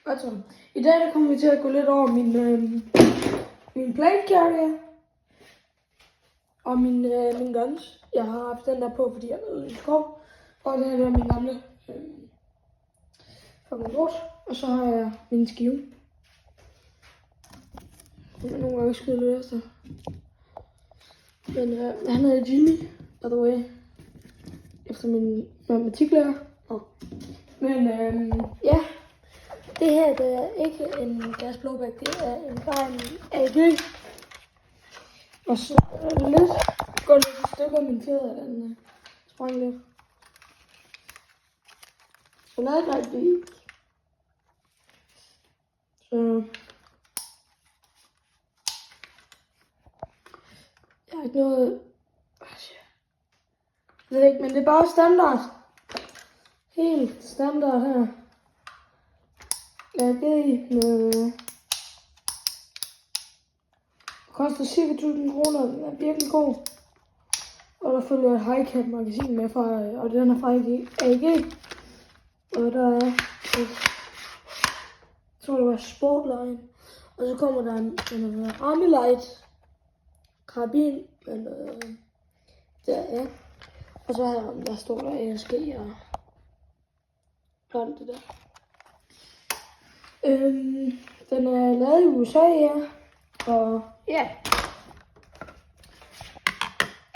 Altså, i dag der kommer vi til at gå lidt over min plate carrier og min guns. Jeg har haft den der på, fordi jeg er ude i skov. Og det her er min gamle fucking lort. Og så har jeg min skive. Jeg nogle gange skyde lidt efter. Men han hedder Jimmy, by the way. Efter min matematiklærer. Men ja. Det her det er ikke en gas blowback, det er bare en AG. Og så er det lidt, går lidt i stykker, min fjeder, den sprang lidt. Så lad det ikke blive. Så jeg har ikke noget, jeg ved ikke, men det er bare standard. Helt standard her. AG med koster cirka 1000 kroner, den er virkelig god. Og der følger et high-cap magasin med fra, og den er fra AG. Og der er et, jeg tror det var Sportline. Og så kommer der en Army Light karabin, men der er. Og så her, der står der ASG og alt det der. Den er lavet i USA, ja. Og ja.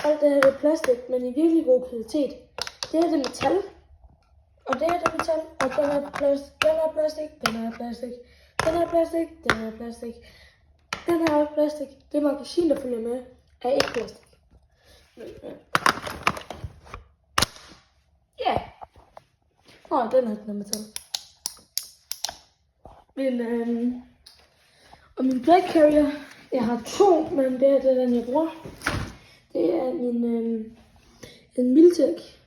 Alt det her er plastik, men i virkelig god kvalitet. Det her er metal. Og det her er metal. Og den er plastik. Den er plastik. Den er plastik. Den er plastik. Den er plastik. Den her er plastik. Det magasin, der følger med, er ikke plastik. Ja. Og den her er metal. Men og min black carrier, jeg har to, men det er den jeg bruger. Det er en Miltech.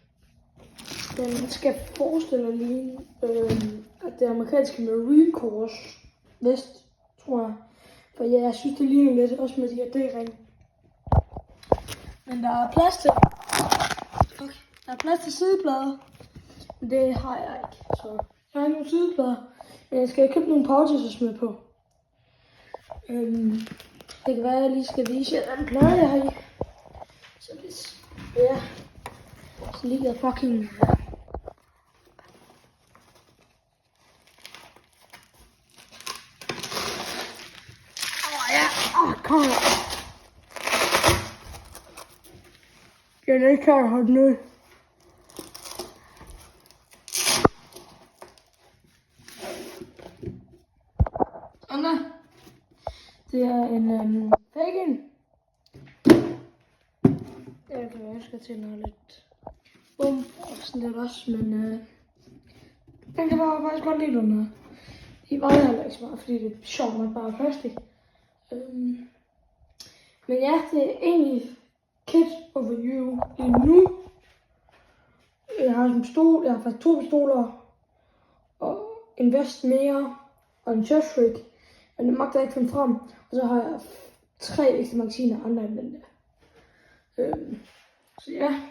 Den skal forestille lige at det amerikanske Marine Corps vest, tror jeg. For ja, jeg synes det ligner lidt, også med de her D-ring. Men der er plads til, der er plads til sideplader. Men det har jeg ikke, så jeg har ikke nogen sideplader. Men jeg skal købe nogle pouches at smide på. Det kan være, at jeg lige skal vise jer den plade, jeg har i. Så hvis, ja, så ligger jeg fucking. Kom her. Jeg er ikke klar at holde ned. Anna. Det er en Fagin. Jeg kan ønske til noget lidt bum og sådan lidt også, men den kan bare faktisk godt lide den her. De vejer heller ikke så meget, fordi det er sjovt nok bare plastik. Men ja, det er egentlig kit over you lige nu. Jeg har en pistol, jeg har faktisk 2 pistoler og en vest mere og en chest rig. Men det magter jeg ikke finde frem. Og så har jeg 3 ekstra magasiner andre end den der. Så ja.